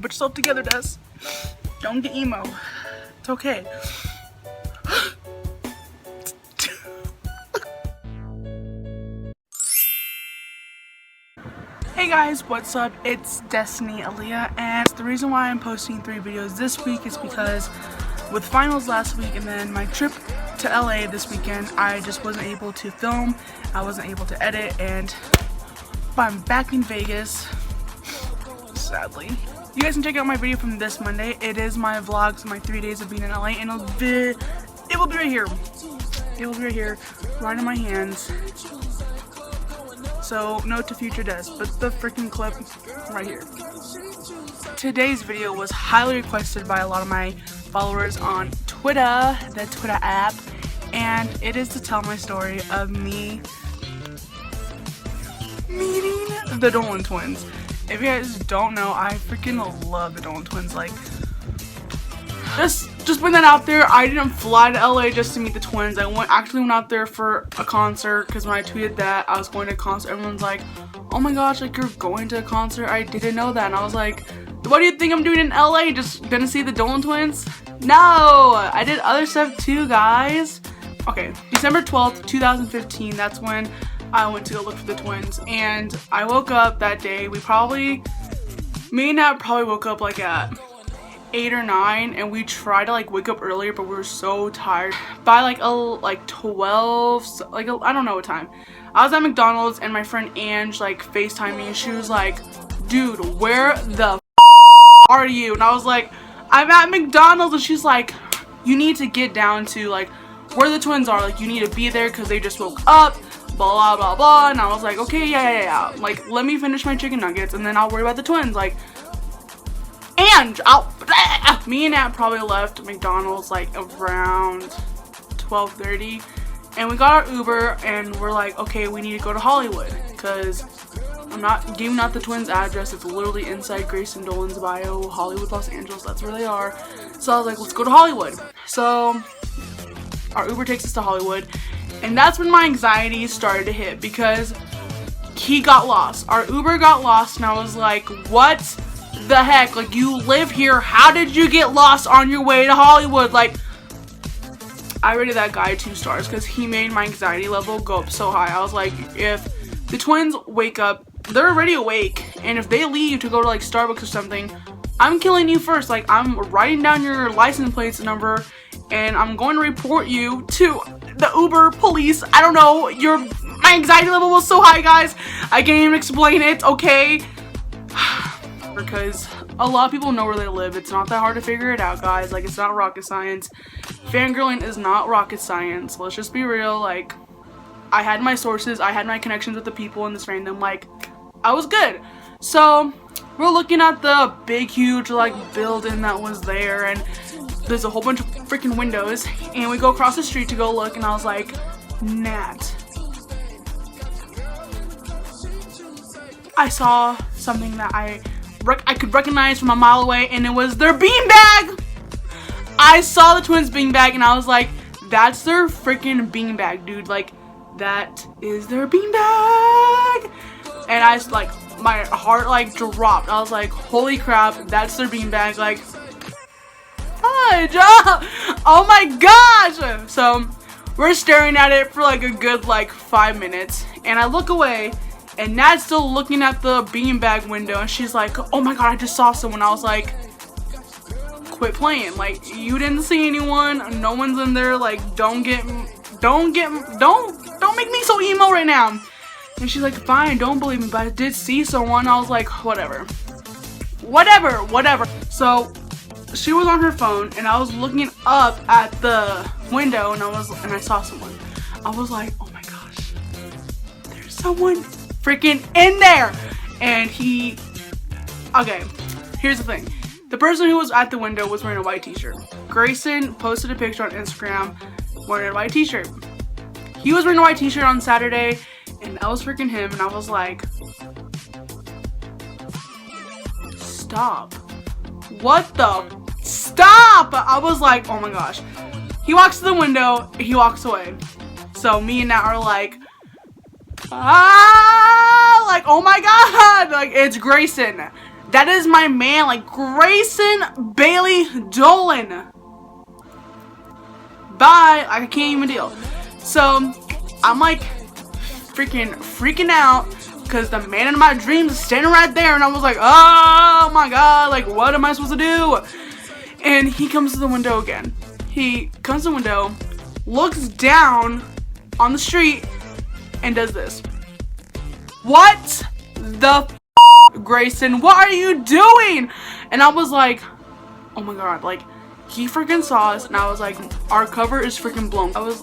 Put yourself together, Des. Don't get emo. It's okay. Hey guys, what's up? It's Destiny Aaliyah, and the reason why I'm posting 3 videos this week is because with finals last week and then my trip to LA this weekend, I just wasn't able to film, I wasn't able to edit, but I'm back in Vegas, sadly. You guys can check out my video from this Monday. It is my vlogs, my 3 days of being in LA, and it will be right here. It will be right here, right in my hands. So, note to future Des, but the freaking clip right here. Today's video was highly requested by a lot of my followers on Twitter, the Twitter app, and it is to tell my story of me meeting the Dolan twins. If you guys don't know, I freaking love the Dolan twins. Like, just putting that out there, I didn't fly to LA just to meet the twins. I actually went out there for a concert, because when I tweeted that I was going to a concert, everyone's like, oh my gosh, like, you're going to a concert? I didn't know that. And I was like, what do you think I'm doing in LA? Just gonna see the Dolan twins? No! I did other stuff too, guys. Okay, December 12th, 2015, that's when I went to go look for the twins. And I woke up that day, me and Nat probably woke up like at 8 or 9, and we tried to like wake up earlier, but we were so tired. By like 12, like I don't know what time. I was at McDonald's and my friend Ange like FaceTimed me, and she was like, dude, where the are you? And I was like, I'm at McDonald's. And she's like, you need to get down to like where the twins are, like you need to be there because they just woke up, blah blah blah. And I was like, okay, yeah, like let me finish my chicken nuggets and then I'll worry about the twins. Like, and me and Nat probably left McDonald's like around 12:30, and we got our Uber and we're like, okay, we need to go to Hollywood, because I'm not giving out the twins' address. It's literally inside Grayson Dolan's bio, Hollywood, Los Angeles. That's where they are. So I was like, let's go to Hollywood. So our Uber takes us to Hollywood, and that's when my anxiety started to hit, because he got lost. Our Uber got lost, and I was like, what the heck? Like, you live here, how did you get lost on your way to Hollywood? Like, I rated that guy 2 stars because he made my anxiety level go up so high. I was like, if the twins wake up, they're already awake, and if they leave to go to like Starbucks or something, I'm killing you first. Like, I'm writing down your license plate number and I'm going to report you to the Uber police. I don't know, my anxiety level was so high, guys, I can't even explain it, okay? Because a lot of people know where they live. It's not that hard to figure it out, guys. Like, it's not rocket science. Fangirling is not rocket science. Let's just be real. Like, I had my sources, I had my connections with the people in this random, like, I was good. So we're looking at the big huge like building that was there, and there's a whole bunch of freaking windows, and we go across the street to go look, and I was like, Nat, I saw something that I could recognize from a mile away, and it was their beanbag. I saw the twins beanbag, and I was like, that's their freaking beanbag, dude. Like, that is their beanbag. And I just, like, my heart like dropped. I was like, holy crap, that's their beanbag. Like, oh my gosh. So we're staring at it for like a good like 5 minutes, and I look away, and Nat's still looking at the beanbag window, and she's like, oh my god, I just saw someone. I was like, quit playing. Like, you didn't see anyone, no one's in there. Like, don't make me so emo right now. And she's like, fine, don't believe me, but I did see someone. I was like, whatever. So she was on her phone, and I was looking up at the window, and I saw someone. I was like, oh my gosh, there's someone freaking in there. And okay, here's the thing. The person who was at the window was wearing a white t-shirt. Grayson posted a picture on Instagram wearing a white t-shirt. He was wearing a white t-shirt on Saturday, and that was freaking him. And I was like, stop. What the? Stop! I was like, oh my gosh. He walks to the window, he walks away. So me and Nat are like, like, oh my god, like, it's Grayson. That is my man, like Grayson Bailey Dolan. Bye. I can't even deal. So I'm like freaking out because the man in my dreams is standing right there, and I was like, oh my god, like what am I supposed to do? And he comes to the window again. He comes to the window, looks down on the street, and does this. What the Grayson, what are you doing? And I was like, oh my god, like he freaking saw us, and I was like, our cover is freaking blown. I was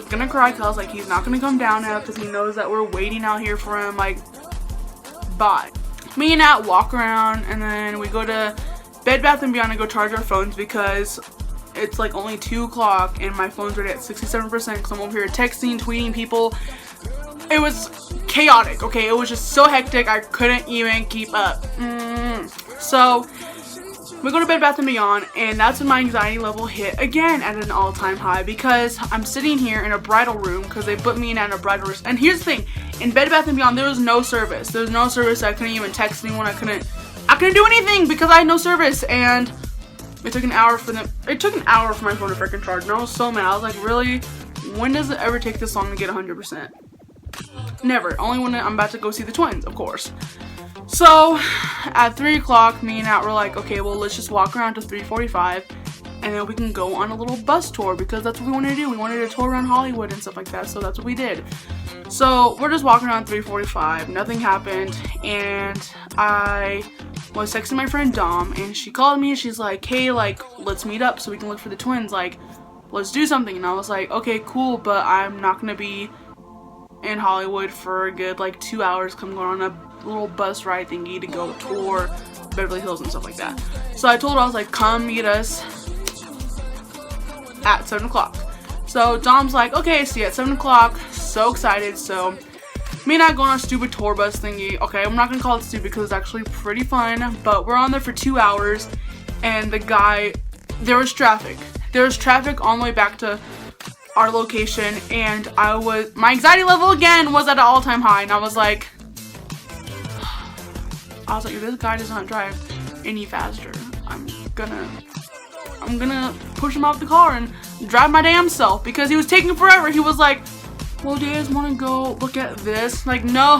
gonna cry because I was like, he's not gonna come down now because he knows that we're waiting out here for him. Like, bye. Me and Nat walk around, and then we go to Bed Bath & Beyond and go charge our phones because it's like only 2 o'clock and my phone's already at 67% because I'm over here texting, tweeting people. It was chaotic, okay? It was just so hectic, I couldn't even keep up. So we go to Bed Bath & Beyond, and that's when my anxiety level hit again at an all-time high because I'm sitting here in a bridal room because they put me in a bridal room. And here's the thing, in Bed Bath & Beyond, there was no service. There was no service. I couldn't even text anyone. I couldn't do anything because I had no service, and it took an hour for them. It took an hour for my phone to freaking charge, and I was so mad. I was like, really? When does it ever take this long to get 100%? Never. Only when I'm about to go see the twins, of course. So at 3 o'clock, me and Nat were like, okay, well, let's just walk around to 3:45, and then we can go on a little bus tour because that's what we wanted to do. We wanted to tour around Hollywood and stuff like that, so that's what we did. So we're just walking around 3:45. Nothing happened, and I was texting my friend Dom, and she called me, and she's like, hey, like, let's meet up so we can look for the twins. Like, let's do something. And I was like, okay, cool, but I'm not gonna be in Hollywood for a good like 2 hours. Come going on a little bus ride thingy to go tour Beverly Hills and stuff like that. So I told her, I was like, come meet us at 7 o'clock. So Dom's like, okay, see you at 7 o'clock. So excited. So me and I go on a stupid tour bus thingy. Okay, I'm not gonna call it stupid because it's actually pretty fun, but we're on there for 2 hours, and the guy, there was traffic. There was traffic on the way back to our location, and my anxiety level again was at an all-time high, and I was like, if this guy does not drive any faster, I'm gonna push him off the car and drive my damn self, because he was taking forever. He was like, well, do you guys want to go look at this? Like, no,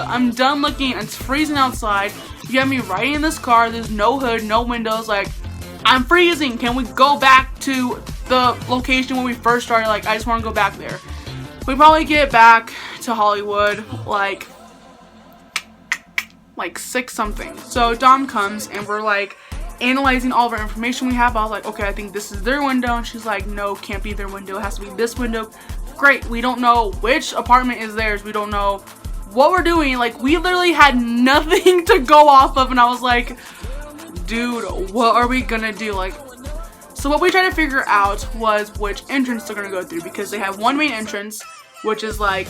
I'm done looking. It's freezing outside. You have me riding in this car. There's no hood, no windows. Like, I'm freezing. Can we go back to the location when we first started? Like, I just want to go back there. We probably get back to Hollywood like 6 something. So Dom comes, and we're like analyzing all of our information we have. I was like, okay, I think this is their window, and she's like, no, can't be their window. It has to be this window. Great. We don't know which apartment is theirs. We don't know what we're doing. Like, we literally had nothing to go off of, and I was like, dude, what are we gonna do? Like, so what we tried to figure out was which entrance they're gonna go through, because they have one main entrance, which is like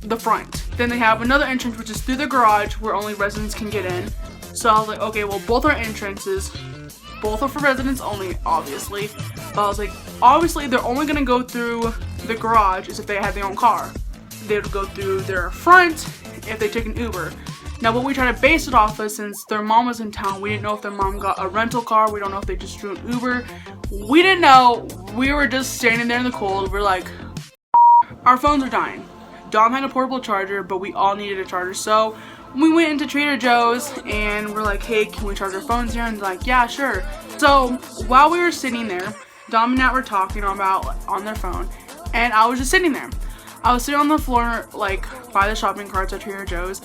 the front. Then they have another entrance, which is through the garage, where only residents can get in. So I was like, okay, well, both are entrances. Both are for residents only, obviously. But I was like, obviously, they're only gonna go through the garage is if they had their own car. They would go through their front if they took an Uber. Now, what we try to base it off of, since their mom was in town, we didn't know if their mom got a rental car. We don't know if they just drew an Uber. We didn't know. We were just standing there in the cold. We're like, our phones are dying. Dom had a portable charger, but we all needed a charger. So we went into Trader Joe's, and we're like, hey, can we charge our phones here? And they're like, yeah, sure. So while we were sitting there, Dom and Nat were talking on their phone, and I was just sitting there. I was sitting on the floor, like, by the shopping carts at Trader Joe's,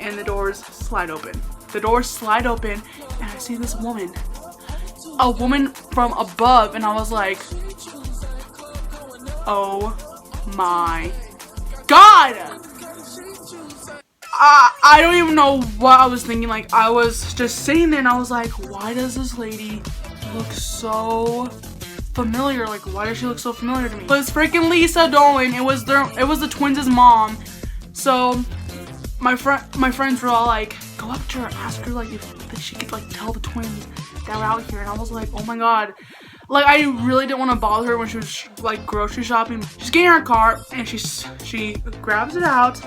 and the doors slide open. The doors slide open, and I see this woman. A woman from above, and I was like, oh my God! I don't even know what I was thinking. Like, I was just sitting there, and I was like, why does this lady look so familiar? Like, why does she look so familiar to me? It was freaking Lisa Dolan. It was the twins' mom. So my friends were all like, go up to her, ask her like if she could like tell the twins that we're out here. And I was like, oh my God. Like, I really didn't want to bother her when she was like grocery shopping. She's getting in her car, and she grabs it out,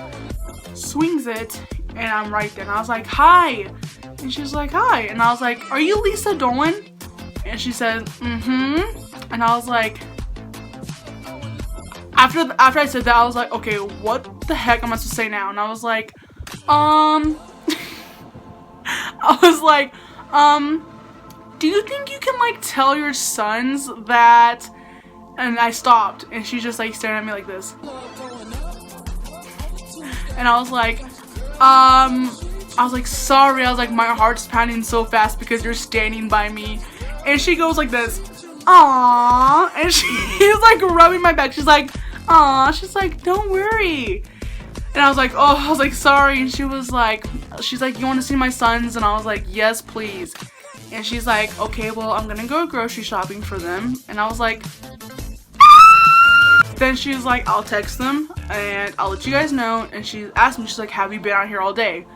swings it, and I'm right there. And I was like, hi. And she's like, hi. And I was like, are you Lisa Dolan? And she said, mm-hmm. And I was like, after I said that, I was like, okay, what the heck am I supposed to say now? And I was like, do you think you can like tell your sons that? And I stopped, and she's just like staring at me like this. And I was like, sorry. I was like, my heart's pounding so fast because you're standing by me. And she goes like this, aww. And she's like rubbing my back. She's like, aww. She's like, don't worry. And I was like, oh, I was like, sorry. And she's like, you want to see my sons? And I was like, yes, please. And she's like, okay, well, I'm gonna go grocery shopping for them. And I was like, then she was like, I'll text them and I'll let you guys know. And she asked me, she's like, have you been out here all day?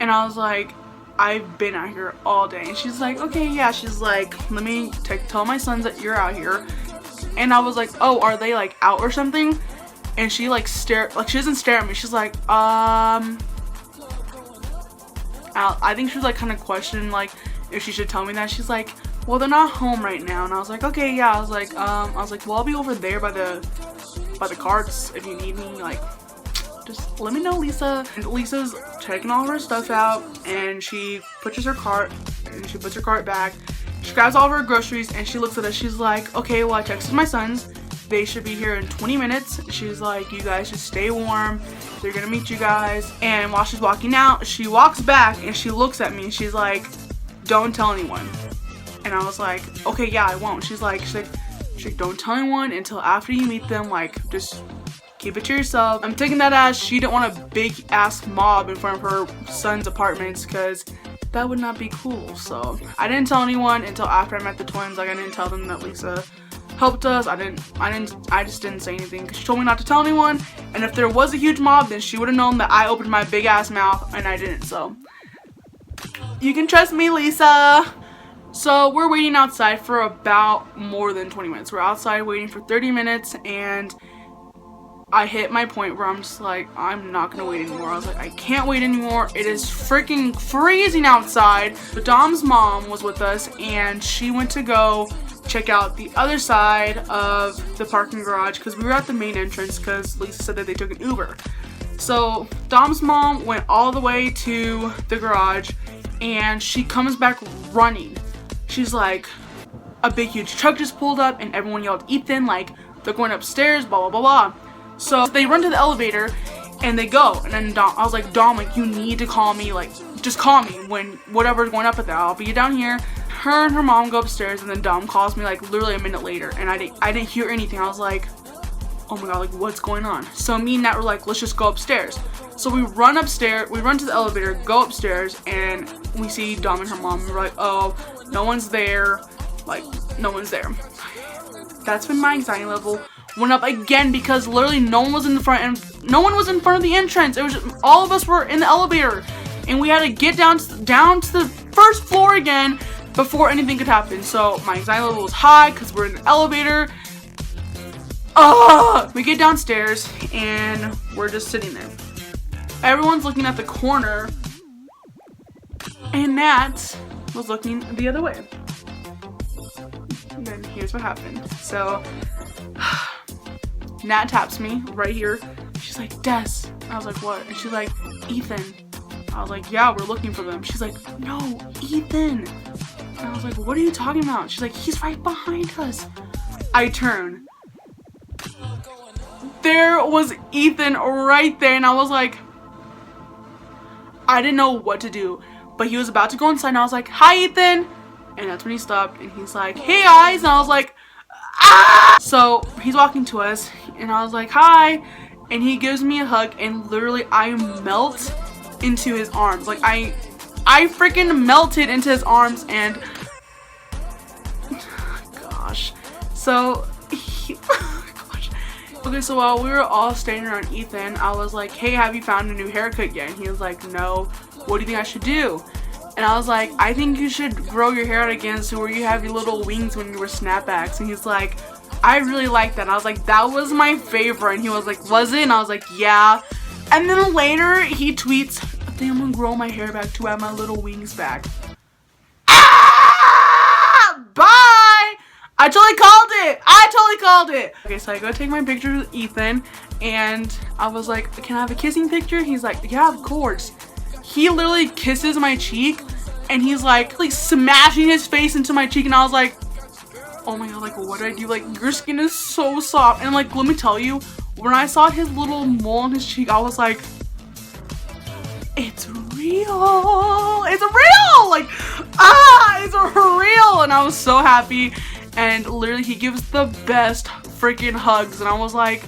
And I was like, I've been out here all day. And she's like, okay, yeah. She's like, let me tell my sons that you're out here. And I was like, oh, are they like out or something? And she like she doesn't stare at me. She's like, I think she was like kind of questioning like if she should tell me that. She's like, well, they're not home right now. And I was like, okay, yeah. I was like, well, I'll be over there by the carts if you need me. Like, just let me know, Lisa. And Lisa's checking all of her stuff out, and she puts her cart back. She grabs all of her groceries, and she looks at us. She's like, okay, well, I texted my sons. They should be here in 20 minutes. She's like, you guys just stay warm. They're gonna meet you guys. And while she's walking out, she walks back and she looks at me and she's like, don't tell anyone. And I was like, okay, yeah, I won't. She's like, don't tell anyone until after you meet them. Like, just keep it to yourself. I'm taking that as she didn't want a big ass mob in front of her son's apartments, because that would not be cool. So I didn't tell anyone until after I met the twins. Like, I didn't tell them that Lisa helped us. I just didn't say anything because she told me not to tell anyone. And if there was a huge mob, then she would have known that I opened my big ass mouth and I didn't. So you can trust me, Lisa. So we're waiting outside for about more than 20 minutes. We're outside waiting for 30 minutes, and I hit my point where I'm just like, I'm not gonna wait anymore. I was like, I can't wait anymore. It is freaking freezing outside. But Dom's mom was with us, and she went to go check out the other side of the parking garage because we were at the main entrance because Lisa said that they took an Uber. So Dom's mom went all the way to the garage, and she comes back running. She's like, a big huge truck just pulled up, and everyone yelled Ethan, like they're going upstairs, blah blah blah blah. So they run to the elevator and they go, and then I was like, Dom, like, you need to call me, like, just call me when whatever's going up with that. I'll be down here. Her and her mom go upstairs, and then Dom calls me like literally a minute later, and I didn't hear anything. I was like, oh my god, like, what's going on? So me and Nat were like, let's just go upstairs. So we run upstairs, we run to the elevator, go upstairs, and we see Dom and her mom, and we're like, oh, no one's there, like, no one's there. That's when my anxiety level went up again, because literally no one was in the front, and no one was in front of the entrance. It was just, all of us were in the elevator, and we had to get down to the first floor again before anything could happen. So my anxiety level was high because we're in the elevator. We get downstairs and we're just sitting there. Everyone's looking at the corner, and Nat was looking the other way. And then here's what happened. So Nat taps me right here. She's like, Des. I was like, what? And she's like, Ethan. I was like, yeah, we're looking for them. She's like, no, Ethan. And I was like, what are you talking about? She's like, he's right behind us. I turn. There was Ethan right there, and I was like, I didn't know what to do. But he was about to go inside, and I was like, hi, Ethan. And that's when he stopped, and he's like, hey, guys. And I was like, ah! So he's walking to us, and I was like, hi. And he gives me a hug, and literally I melt into his arms. Like, I freaking melted into his arms, and gosh. So gosh. Okay, so while we were all standing around Ethan, I was like, hey, have you found a new haircut yet? And he was like, no. What do you think I should do? And I was like, I think you should grow your hair out again, so where you have your little wings when you were snapbacks. And he's like, I really like that. And I was like, that was my favorite. And he was like, was it? And I was like, yeah. And then later he tweets, think I'm gonna grow my hair back to have my little wings back. Ah! Bye! I totally called it! Okay, so I go take my picture with Ethan, and I was like, can I have a kissing picture? He's like, yeah, of course. He literally kisses my cheek, and he's like smashing his face into my cheek, and I was like, oh my god, like what did I do? Like, your skin is so soft. And like, let me tell you, when I saw his little mole on his cheek, I was like, it's real. It's real. Like, it's real. And I was so happy. And literally, he gives the best freaking hugs. And I was like,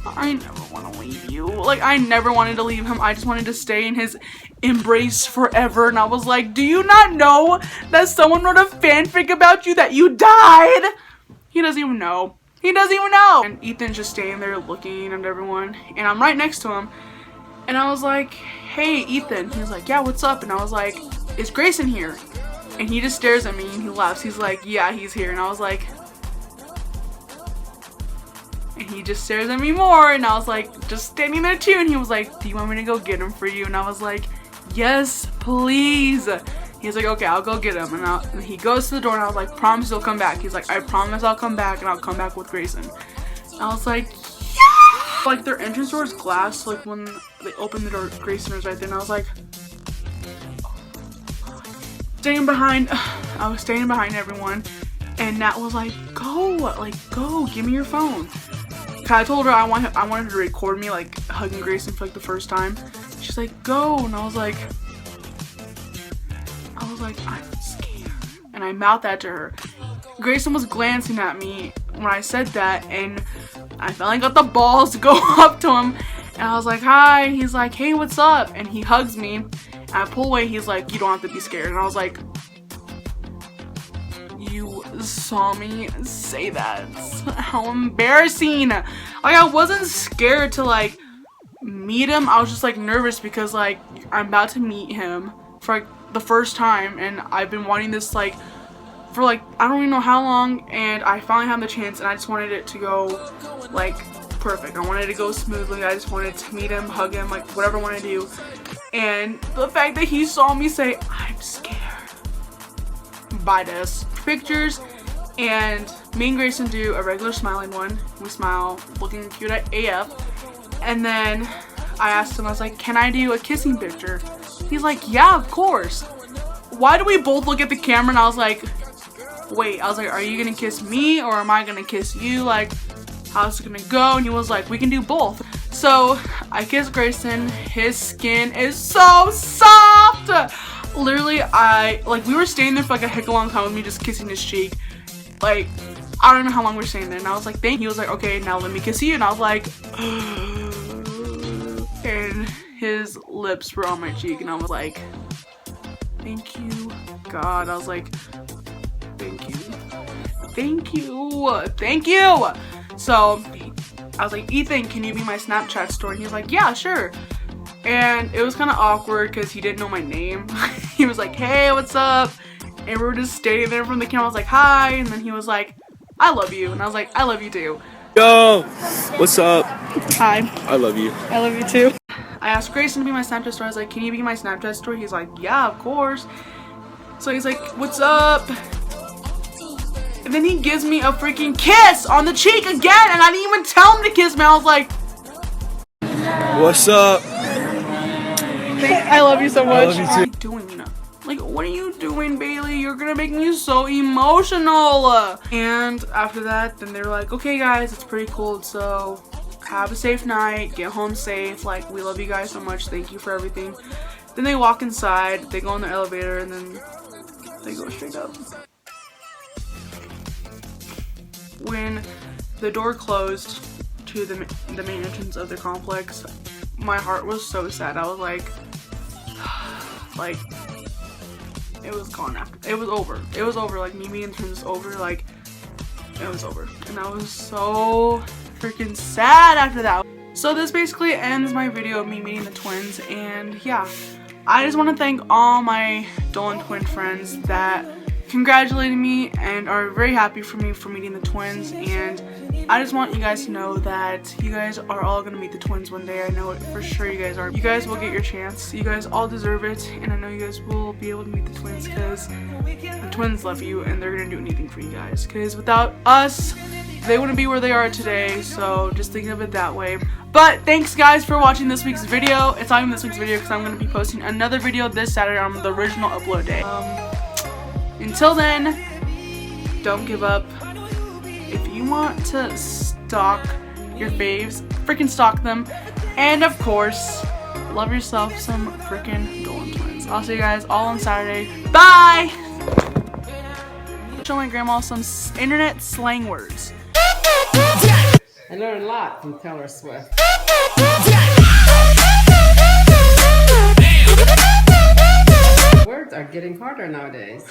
I never want to leave you. Like, I never wanted to leave him. I just wanted to stay in his embrace forever. And I was like, do you not know that someone wrote a fanfic about you that you died? He doesn't even know. He doesn't even know. And Ethan's just standing there looking at everyone. And I'm right next to him. And I was like, hey, Ethan. He was like, yeah, what's up? And I was like, is Grayson here? And he just stares at me and he laughs. He's like, yeah, he's here. And I was like, and he just stares at me more. And I was like, just standing there too. And he was like, do you want me to go get him for you? And I was like, yes, please. He's like, okay, I'll go get him. And he goes to the door and I was like, promise you'll come back. He's like, I promise I'll come back and I'll come back with Grayson. And I was like, yeah! Like, their entrance door is glass. Like, when they opened the door, Grayson was right there. And I was like, I was standing behind everyone, and Nat was like, go, give me your phone. I told her I wanted her to record me like hugging Grayson for like the first time. She's like, go, and I was like, I'm scared, and I mouthed that to her. Grayson was glancing at me when I said that, and I finally got the balls to go up to him, and I was like, hi. He's like, hey, what's up? And he hugs me. I pull away, he's like, you don't have to be scared. And I was like, you saw me say that. How embarrassing. Like, I wasn't scared to like meet him. I was just like nervous because like I'm about to meet him for like the first time, and I've been wanting this like for like I don't even know how long, and I finally had the chance, and I just wanted it to go like perfect. I wanted it to go smoothly. I just wanted to meet him, hug him, like whatever I want to do. And the fact that he saw me say, I'm scared. By this. Pictures, and me and Grayson do a regular smiling one. We smile, looking cute at AF. And then I asked him, I was like, can I do a kissing picture? He's like, yeah, of course. Why do we both look at the camera? And I was like, wait, are you gonna kiss me or am I gonna kiss you? Like, how's it gonna go? And he was like, we can do both. So I kissed Grayson. His skin is so soft. Literally, we were staying there for like a heck of a long time with me just kissing his cheek. Like, I don't know how long we were staying there. And I was like, thank you. He was like, okay, now let me kiss you. And I was like, and his lips were on my cheek. And I was like, thank you, God. I was like, thank you. Thank you. Thank you. So I was like, Ethan, can you be my Snapchat story? And he was like, yeah, sure. And it was kind of awkward because he didn't know my name. He was like, hey, what's up? And we were just standing there from the camera. I was like, hi. And then he was like, I love you. And I was like, I love you too. Yo, what's up? Hi. I love you. I love you too. I asked Grayson to be my Snapchat story. I was like, can you be my Snapchat story? He's like, yeah, of course. So he's like, what's up? And then he gives me a freaking kiss on the cheek again. And I didn't even tell him to kiss me. I was like, what's up? I love you so much. I love you too. What are you doing? Like, what are you doing, Bailey? You're gonna make me so emotional. And after that, then they're like, okay guys, it's pretty cold, so have a safe night, get home safe. Like, we love you guys so much, thank you for everything. Then they walk inside, they go in the elevator, and then they go straight up. When the door closed to the main entrance of the complex, my heart was so sad. I was like, it was gone after. It was over. It was over. Like, me meeting him was over. Like, it was over. And I was so freaking sad after that. So this basically ends my video of me meeting the twins. And yeah, I just want to thank all my Dolan twin friends that congratulating me and are very happy for me for meeting the twins, and I just want you guys to know that you guys are all gonna meet the twins one day. I know it for sure you guys are. You guys will get your chance. You guys all deserve it, and I know you guys will be able to meet the twins because the twins love you and they're gonna do anything for you guys, because without us they wouldn't be where they are today. So just think of it that way. But thanks guys for watching this week's video. It's not even this week's video because I'm going to be posting another video this Saturday on the original upload day. Until then, don't give up. If you want to stalk your faves, freaking stalk them. And of course, love yourself some freaking Dolan twins. I'll see you guys all on Saturday. Bye! Show my grandma some internet slang words. I learned a lot from Taylor Swift. Words are getting harder nowadays.